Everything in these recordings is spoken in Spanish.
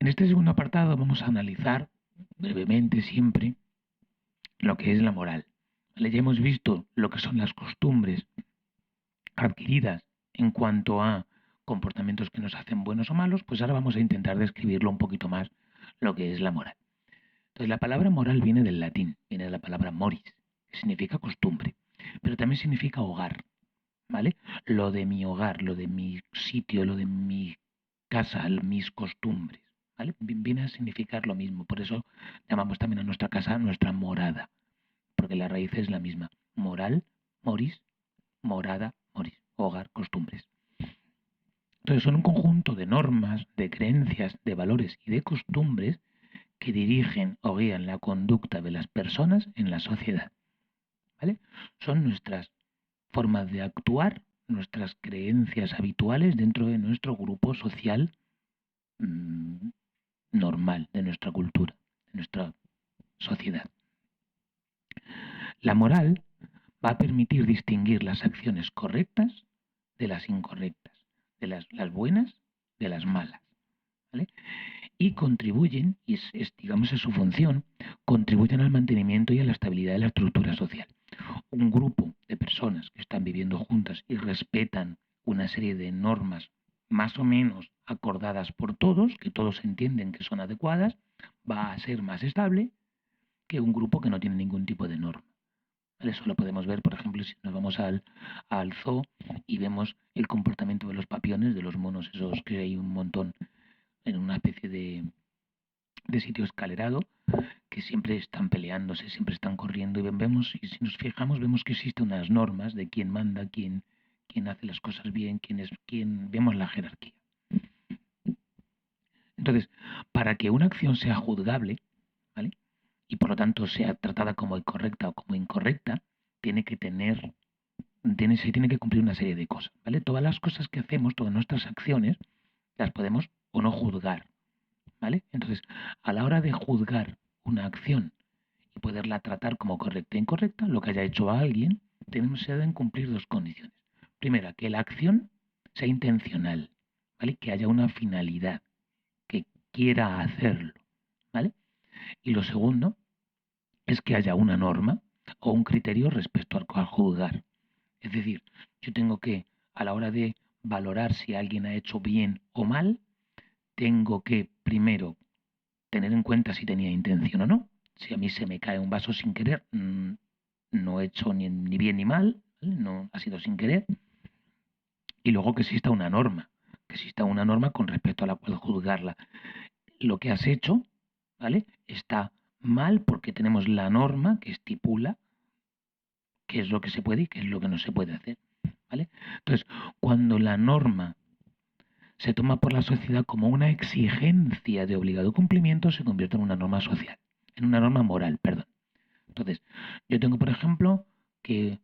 En este segundo apartado vamos a analizar brevemente siempre lo que es la moral. ¿Vale? Ya hemos visto lo que son las costumbres adquiridas en cuanto a comportamientos que nos hacen buenos o malos, pues ahora vamos a intentar describirlo un poquito más, lo que es la moral. Entonces, la palabra moral viene del latín, viene de la palabra moris, que significa costumbre, pero también significa hogar, ¿vale? Lo de mi hogar, lo de mi sitio, lo de mi casa, mis costumbres, ¿vale? Viene a significar lo mismo, por eso llamamos también a nuestra casa nuestra morada, porque la raíz es la misma. Moral, moris, morada, moris, hogar, costumbres. Entonces son un conjunto de normas, de creencias, de valores y de costumbres que dirigen o guían la conducta de las personas en la sociedad, ¿vale? Son nuestras formas de actuar, nuestras creencias habituales dentro de nuestro grupo social normal, de nuestra cultura, de nuestra sociedad. La moral va a permitir distinguir las acciones correctas de las incorrectas, de las buenas de las malas, ¿vale? Y contribuyen, y digamos es su función, contribuyen al mantenimiento y a la estabilidad de la estructura social. Un grupo de personas que están viviendo juntas y respetan una serie de normas más o menos acordadas por todos, que todos entienden que son adecuadas, va a ser más estable que un grupo que no tiene ningún tipo de norma. Eso lo podemos ver, por ejemplo, si nos vamos al zoo y vemos el comportamiento de los papiones, de los monos, esos que hay un montón en una especie de sitio escalerado, que siempre están peleándose, siempre están corriendo, y vemos, y si nos fijamos, vemos que existen unas normas de quién manda, quién hace las cosas bien, quién es quién, vemos la jerarquía. Entonces, para que una acción sea juzgable, ¿vale? Y por lo tanto sea tratada como correcta o como incorrecta, se tiene que cumplir una serie de cosas, ¿vale? Todas las cosas que hacemos, todas nuestras acciones, las podemos o no juzgar, ¿vale? Entonces, a la hora de juzgar una acción y poderla tratar como correcta e incorrecta, lo que haya hecho a alguien, se deben cumplir dos condiciones. Primera, que la acción sea intencional, ¿vale? Que haya una finalidad, que quiera hacerlo, ¿vale? Y lo segundo es que haya una norma o un criterio respecto al cual juzgar. Es decir, yo tengo que, a la hora de valorar si alguien ha hecho bien o mal, tengo que primero tener en cuenta si tenía intención o no. Si a mí se me cae un vaso sin querer, no he hecho ni bien ni mal, ¿vale? No ha sido sin querer. Y luego que exista una norma, con respecto a la cual juzgarla. Lo que has hecho, ¿vale? Está mal porque tenemos la norma que estipula qué es lo que se puede y qué es lo que no se puede hacer, ¿vale? Entonces, cuando la norma se toma por la sociedad como una exigencia de obligado cumplimiento, se convierte en una norma social, en una norma moral, perdón. Entonces, yo tengo, por ejemplo, que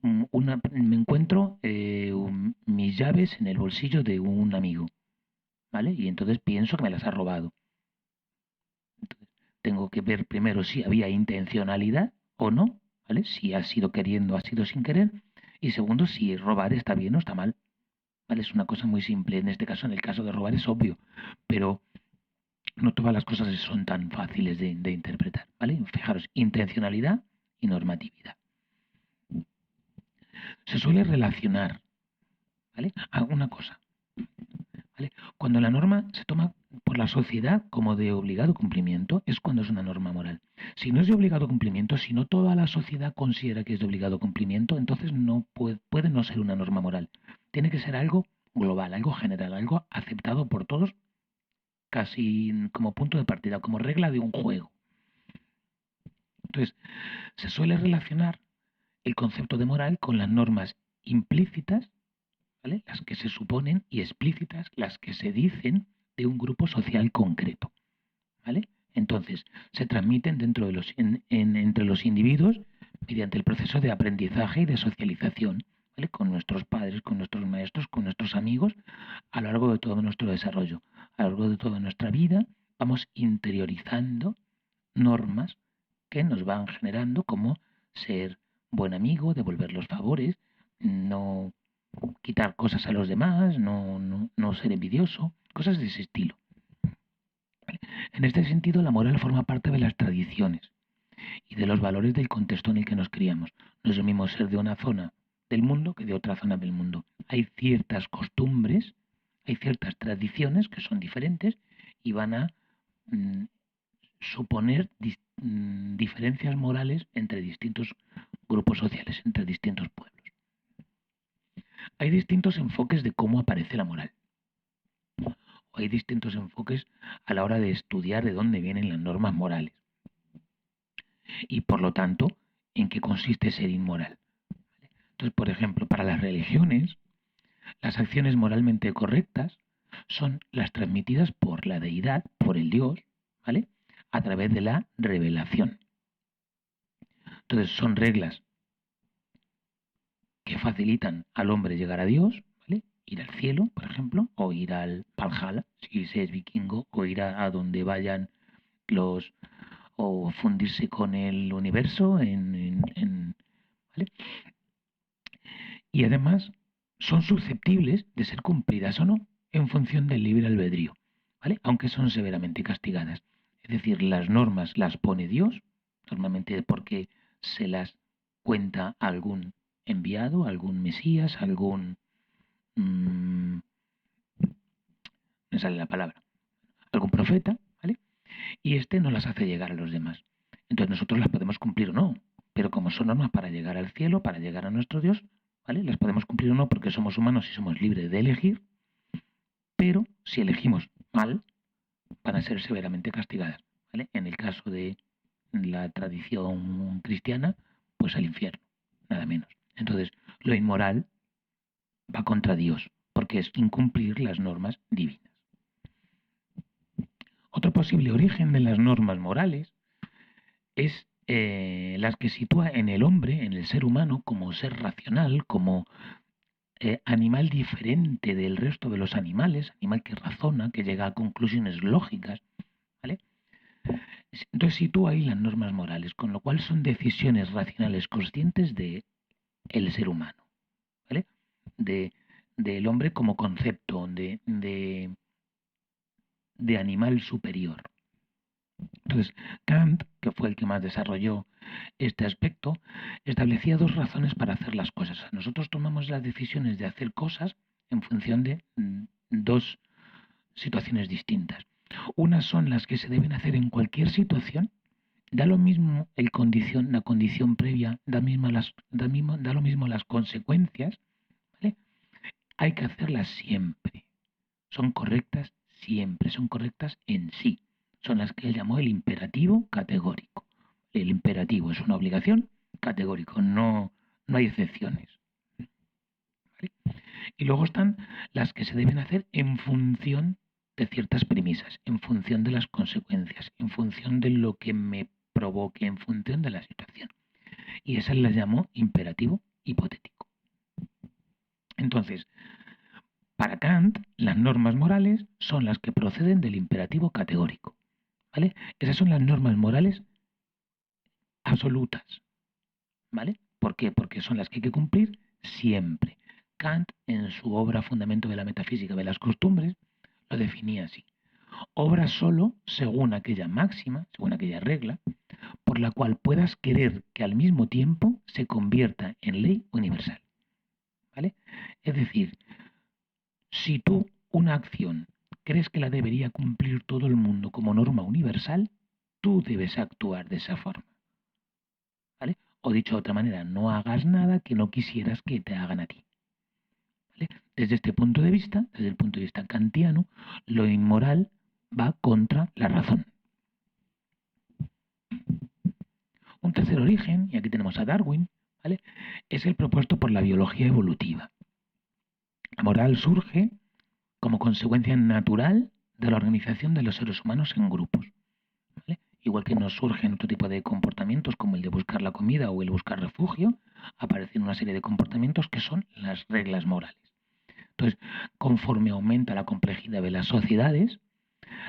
me encuentro mis llaves en el bolsillo de un amigo, ¿vale? Y entonces pienso que me las ha robado. Entonces, tengo que ver primero si había intencionalidad o no, ¿vale? Si ha sido queriendo, ha sido sin querer. Y segundo, si robar está bien o está mal, ¿vale? Es una cosa muy simple. En este caso, en el caso de robar es obvio, pero no todas las cosas son tan fáciles de interpretar, ¿vale? Fijaros, intencionalidad y normatividad. Se suele relacionar, ¿vale? Alguna cosa, ¿vale? Cuando la norma se toma por la sociedad como de obligado cumplimiento, es cuando es una norma moral. Si no es de obligado cumplimiento, si no toda la sociedad considera que es de obligado cumplimiento, entonces no puede no ser una norma moral. Tiene que ser algo global, algo general, algo aceptado por todos, casi como punto de partida, como regla de un juego. Entonces, se suele relacionar el concepto de moral con las normas implícitas, ¿vale? Las que se suponen, y explícitas, las que se dicen de un grupo social concreto, ¿vale? Entonces, se transmiten entre los individuos mediante el proceso de aprendizaje y de socialización, ¿vale? Con nuestros padres, con nuestros maestros, con nuestros amigos, a lo largo de todo nuestro desarrollo. A lo largo de toda nuestra vida vamos interiorizando normas que nos van generando como ser buen amigo, devolver los favores, no quitar cosas a los demás, no ser envidioso, cosas de ese estilo. En este sentido, la moral forma parte de las tradiciones y de los valores del contexto en el que nos criamos. No es lo mismo ser de una zona del mundo que de otra zona del mundo. Hay ciertas costumbres, hay ciertas tradiciones que son diferentes y van a mm, suponer diferencias morales entre distintos grupos sociales, entre distintos pueblos. Hay distintos enfoques de cómo aparece la moral. Hay distintos enfoques a la hora de estudiar de dónde vienen las normas morales y, por lo tanto, en qué consiste ser inmoral. Entonces, por ejemplo, para las religiones, las acciones moralmente correctas son las transmitidas por la deidad, por el Dios, ¿vale? A través de la revelación. Entonces, son reglas que facilitan al hombre llegar a Dios, ¿vale? Ir al cielo, por ejemplo, o ir al Valhalla, si se es vikingo, o ir a donde vayan los, o fundirse con el universo, ¿vale? Y además son susceptibles de ser cumplidas o no en función del libre albedrío, ¿vale? Aunque son severamente castigadas. Es decir, las normas las pone Dios, normalmente porque se las cuenta algún enviado, algún Mesías, algún... me sale la palabra, algún profeta, ¿vale? Y este no las hace llegar a los demás. Entonces nosotros las podemos cumplir o no, pero como son normas para llegar al cielo, para llegar a nuestro Dios, ¿vale? Las podemos cumplir o no porque somos humanos y somos libres de elegir, pero si elegimos mal, van a ser severamente castigadas, ¿vale? En el caso de la tradición cristiana, pues al infierno, nada menos. Entonces, lo inmoral va contra Dios, porque es incumplir las normas divinas. Otro posible origen de las normas morales es las que sitúa en el hombre, en el ser humano, como ser racional, como animal diferente del resto de los animales, animal que razona, que llega a conclusiones lógicas, ¿vale? Entonces sitúa ahí las normas morales, con lo cual son decisiones racionales conscientes de el ser humano, ¿vale? Del hombre como concepto, de animal superior. Entonces, Kant, que fue el que más desarrolló este aspecto, establecía dos razones para hacer las cosas. Nosotros tomamos las decisiones de hacer cosas en función de dos situaciones distintas. Unas son las que se deben hacer en cualquier situación, da lo mismo la condición previa, da lo mismo las consecuencias, ¿vale? Hay que hacerlas siempre. Son correctas siempre, son correctas en sí. Son las que él llamó el imperativo categórico. El imperativo es una obligación categórico, no hay excepciones. ¿Vale? Y luego están las que se deben hacer en función de ciertas premisas, en función de las consecuencias, en función de lo que me provoque, en función de la situación. Y esas las llamó imperativo hipotético. Entonces, para Kant, las normas morales son las que proceden del imperativo categórico, ¿vale? Esas son las normas morales absolutas, ¿vale? ¿Por qué? Porque son las que hay que cumplir siempre. Kant, en su obra Fundamento de la Metafísica de las Costumbres, lo definía así. Obra solo según aquella máxima, según aquella regla, por la cual puedas querer que al mismo tiempo se convierta en ley universal, ¿vale? Es decir, si tú una acción crees que la debería cumplir todo el mundo como norma universal, tú debes actuar de esa forma, ¿vale? O dicho de otra manera, no hagas nada que no quisieras que te hagan a ti, ¿vale? Desde este punto de vista, desde el punto de vista kantiano, lo inmoral va contra la razón. Un tercer origen, y aquí tenemos a Darwin, ¿vale? Es el propuesto por la biología evolutiva. La moral surge como consecuencia natural de la organización de los seres humanos en grupos, ¿vale? Igual que nos surgen otro tipo de comportamientos como el de buscar la comida o el buscar refugio, aparecen una serie de comportamientos que son las reglas morales. Entonces, conforme aumenta la complejidad de las sociedades,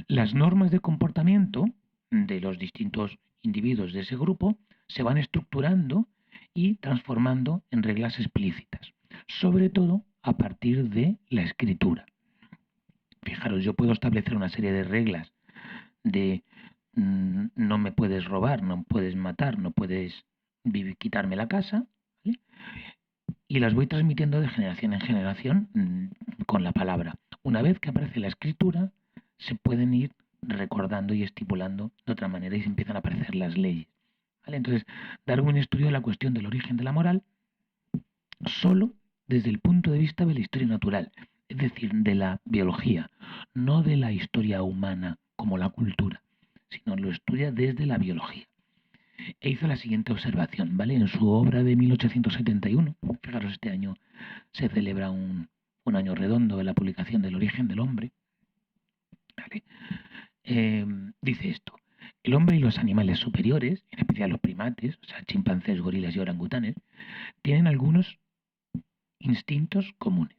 las normas de comportamiento de los distintos individuos de ese grupo se van estructurando y transformando en reglas explícitas, sobre todo a partir de la escritura. Fijaros, yo puedo establecer una serie de reglas de no me puedes robar, no puedes matar, no puedes quitarme la casa, ¿vale? Y las voy transmitiendo de generación en generación con la palabra. Una vez que aparece la escritura, se pueden ir recordando y estipulando de otra manera y se empiezan a aparecer las leyes, ¿vale? Entonces, Darwin estudió la cuestión del origen de la moral solo desde el punto de vista de la historia natural, es decir, de la biología, no de la historia humana como la cultura, sino lo estudia desde la biología. E hizo la siguiente observación, ¿vale? En su obra de 1871, fijaros, este año se celebra un año redondo de la publicación del origen del hombre, ¿vale? Dice esto: el hombre y los animales superiores, en especial los primates, o sea, chimpancés, gorilas y orangutanes, tienen algunos instintos comunes.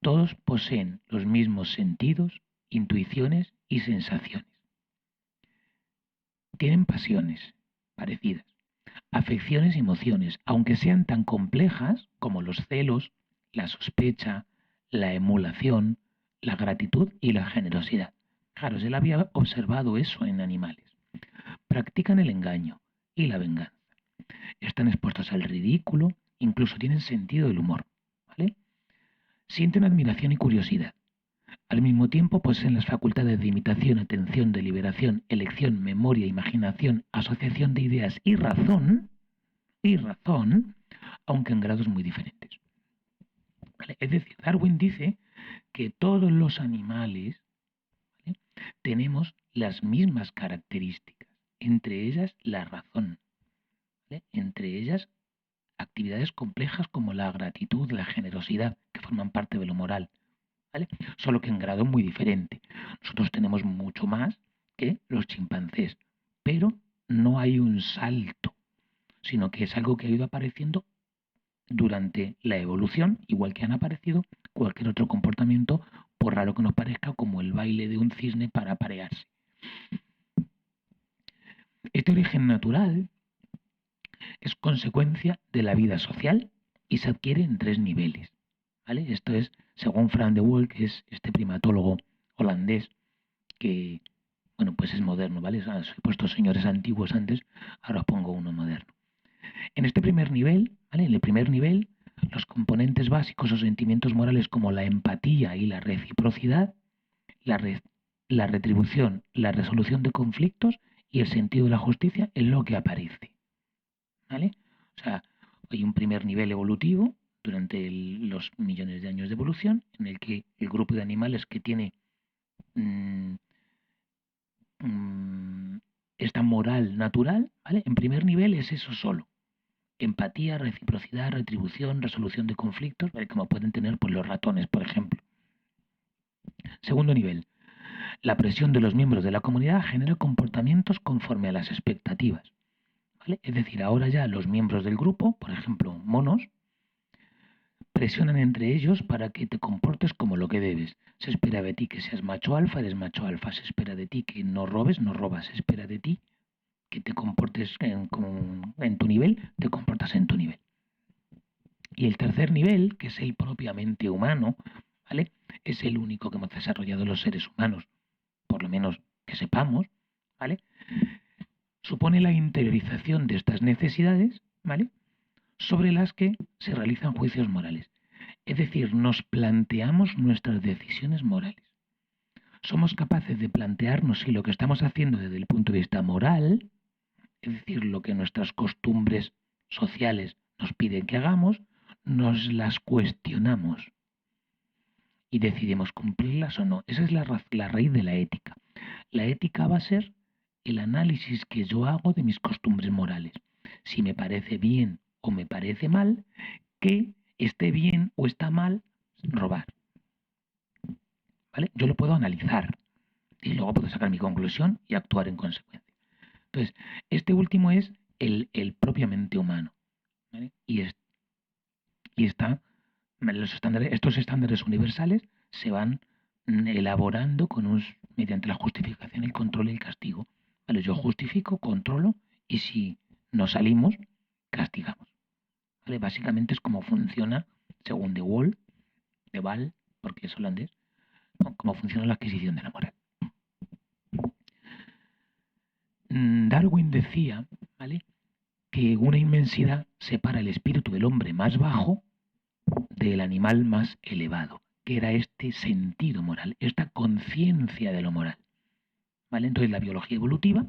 Todos poseen los mismos sentidos, intuiciones y sensaciones. Tienen pasiones parecidas, afecciones y emociones, aunque sean tan complejas como los celos, la sospecha, la emulación, la gratitud y la generosidad. Claro, él había observado eso en animales. Practican el engaño y la venganza. Están expuestos al ridículo, incluso tienen sentido del humor, ¿vale? Sienten admiración y curiosidad. Al mismo tiempo poseen las facultades de imitación, atención, deliberación, elección, memoria, imaginación, asociación de ideas y razón, aunque en grados muy diferentes. ¿Vale? Es decir, Darwin dice que todos los animales, ¿vale?, tenemos las mismas características, entre ellas la razón, ¿vale?, entre ellas actividades complejas como la gratitud, la generosidad, que forman parte de lo moral, ¿vale? Solo que en grado muy diferente. Nosotros tenemos mucho más que los chimpancés, pero no hay un salto, sino que es algo que ha ido apareciendo durante la evolución, igual que han aparecido cualquier otro comportamiento, por raro que nos parezca, como el baile de un cisne para aparearse. Este origen natural es consecuencia de la vida social y se adquiere en 3 niveles, ¿vale? Esto es, según Frank de Waal, que es este primatólogo holandés, que, bueno, pues es moderno, ¿vale? Os he puesto señores antiguos antes, ahora os pongo uno moderno. En este primer nivel, ¿vale?, en el primer nivel, los componentes básicos o sentimientos morales como la empatía y la reciprocidad, la retribución, la resolución de conflictos y el sentido de la justicia es lo que aparece, ¿vale? O sea, hay un primer nivel evolutivo durante los millones de años de evolución en el que el grupo de animales que tiene esta moral natural, ¿vale?, en primer nivel es eso solo. Empatía, reciprocidad, retribución, resolución de conflictos, ¿vale?, como pueden tener pues, los ratones, por ejemplo. Segundo nivel, la presión de los miembros de la comunidad genera comportamientos conforme a las expectativas, ¿vale? Es decir, ahora ya los miembros del grupo, por ejemplo, monos, presionan entre ellos para que te comportes como lo que debes. Se espera de ti que seas macho alfa, eres macho alfa. Se espera de ti que no robes, no robas. Se espera de ti que te comportes en tu nivel, te comportas en tu nivel. Y el tercer nivel, que es el propiamente humano, ¿vale?, es el único que hemos desarrollado los seres humanos, por lo menos que sepamos, ¿vale?, supone la interiorización de estas necesidades, ¿vale?, sobre las que se realizan juicios morales. Es decir, nos planteamos nuestras decisiones morales. Somos capaces de plantearnos si lo que estamos haciendo desde el punto de vista moral, es decir, lo que nuestras costumbres sociales nos piden que hagamos, nos las cuestionamos y decidimos cumplirlas o no. Esa es la raíz de la ética. La ética va a ser el análisis que yo hago de mis costumbres morales. Si me parece bien o me parece mal, que esté bien o está mal robar, ¿vale? Yo lo puedo analizar y luego puedo sacar mi conclusión y actuar en consecuencia. Entonces, este último es el propiamente humano, ¿vale? Y está, estos estándares universales se van elaborando mediante la justificación, el control y el castigo. ¿Vale? Yo justifico, controlo y si nos salimos, castigamos. ¿Vale? Básicamente es como funciona, según de Waal, porque es holandés, ¿no?, cómo funciona la adquisición de la moral. Darwin decía, ¿vale?, que una inmensidad separa el espíritu del hombre más bajo del animal más elevado, que era este sentido moral, esta conciencia de lo moral, ¿vale? Entonces la biología evolutiva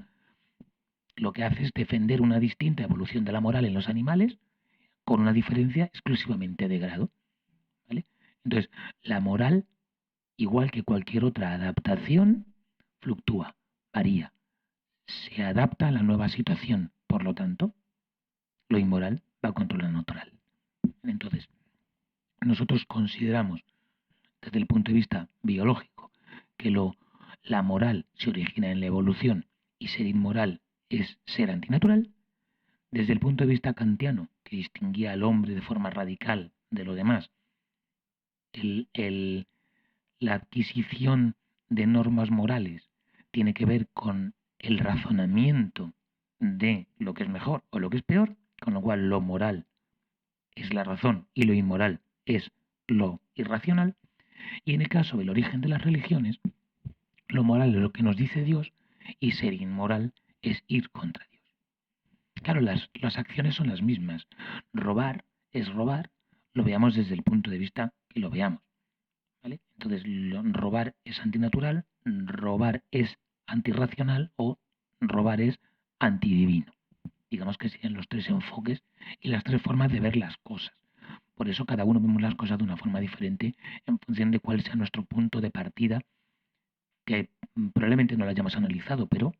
lo que hace es defender una distinta evolución de la moral en los animales con una diferencia exclusivamente de grado, ¿vale? Entonces, la moral, igual que cualquier otra adaptación, fluctúa, varía, se adapta a la nueva situación. Por lo tanto, lo inmoral va contra lo natural. Entonces, nosotros consideramos, desde el punto de vista biológico, que la moral se origina en la evolución y ser inmoral es ser antinatural. Desde el punto de vista kantiano, que distinguía al hombre de forma radical de lo demás, la adquisición de normas morales tiene que ver con el razonamiento de lo que es mejor o lo que es peor, con lo cual lo moral es la razón y lo inmoral es lo irracional. Y en el caso del origen de las religiones, lo moral es lo que nos dice Dios y ser inmoral es ir contra Dios. Claro, las acciones son las mismas. Robar es robar, lo veamos desde el punto de vista que lo veamos, ¿vale? Entonces, robar es antinatural, robar es antirracional o robar es antidivino. Digamos que serían los tres enfoques y las tres formas de ver las cosas. Por eso cada uno vemos las cosas de una forma diferente en función de cuál sea nuestro punto de partida, que probablemente no lo hayamos analizado, pero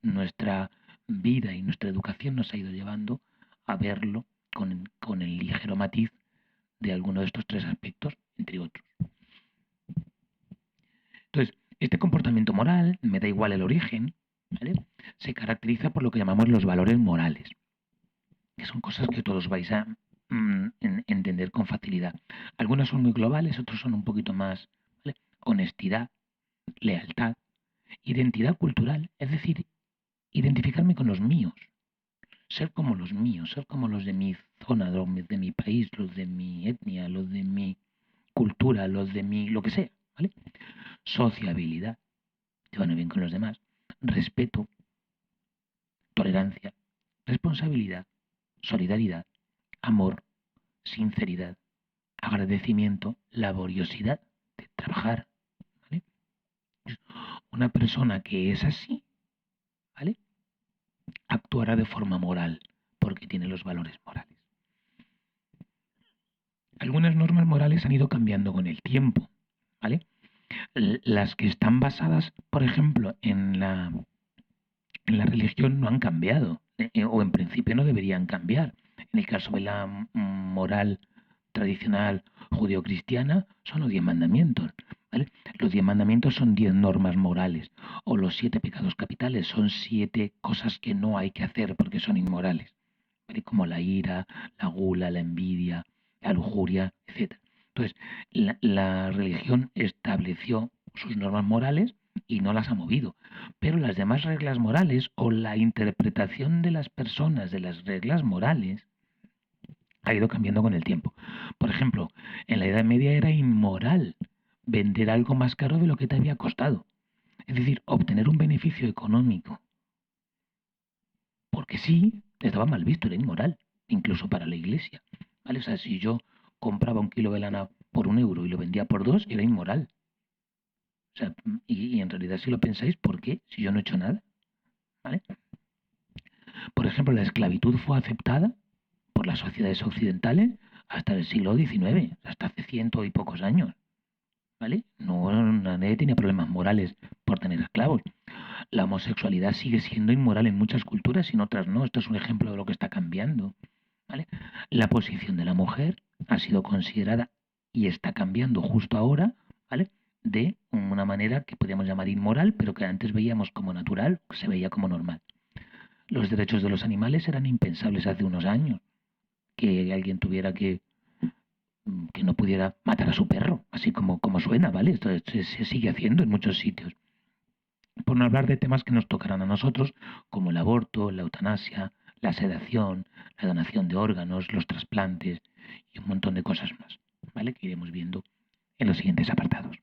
nuestra vida y nuestra educación nos ha ido llevando a verlo con el ligero matiz de alguno de estos tres aspectos, entre otros. Entonces, este comportamiento moral, me da igual el origen, ¿vale?, se caracteriza por lo que llamamos los valores morales, que son cosas que todos vais a entender con facilidad. Algunos son muy globales, otros son un poquito más, ¿vale? Honestidad, lealtad, identidad cultural, es decir, identificarme con los míos, ser como los míos, ser como los de mi zona, los de mi país, los de mi etnia, los de mi cultura, los de mi lo que sea, ¿vale? Sociabilidad, llevarme bien con los demás, respeto, tolerancia, responsabilidad, solidaridad, amor, sinceridad, agradecimiento, laboriosidad, de trabajar, ¿vale? Una persona que es así, ¿vale?, actuará de forma moral, porque tiene los valores morales. Algunas normas morales han ido cambiando con el tiempo, ¿vale? Las que están basadas, por ejemplo, en la religión no han cambiado, o en principio no deberían cambiar. En el caso de la moral tradicional judeocristiana, son los 10 mandamientos, ¿vale? Los 10 mandamientos son 10 normas morales, o los 7 pecados capitales son 7 cosas que no hay que hacer porque son inmorales, ¿vale?, como la ira, la gula, la envidia, la lujuria, etc. Entonces, la religión estableció sus normas morales y no las ha movido. Pero las demás reglas morales o la interpretación de las personas de las reglas morales ha ido cambiando con el tiempo. Por ejemplo, en la Edad Media era inmoral vender algo más caro de lo que te había costado. Es decir, obtener un beneficio económico. Porque sí, estaba mal visto, era inmoral, incluso para la iglesia, ¿vale? O sea, si yo compraba un kilo de lana por 1 euro y lo vendía por 2, era inmoral. O sea, y en realidad si lo pensáis, ¿por qué? Si yo no he hecho nada, ¿vale? Por ejemplo, la esclavitud fue aceptada por las sociedades occidentales hasta el siglo XIX, hasta hace 100 y pocos años, ¿vale? No, nadie tenía problemas morales por tener esclavos. La homosexualidad sigue siendo inmoral en muchas culturas y en otras no. Esto es un ejemplo de lo que está cambiando, ¿vale? La posición de la mujer ha sido considerada y está cambiando justo ahora, ¿vale?, de una manera que podríamos llamar inmoral, pero que antes veíamos como natural, que se veía como normal. Los derechos de los animales eran impensables hace unos años, que alguien tuviera que no pudiera matar a su perro, así como suena, ¿vale? Esto se sigue haciendo en muchos sitios. Por no hablar de temas que nos tocarán a nosotros, como el aborto, la eutanasia, la sedación, la donación de órganos, los trasplantes y un montón de cosas más, ¿vale?, que iremos viendo en los siguientes apartados.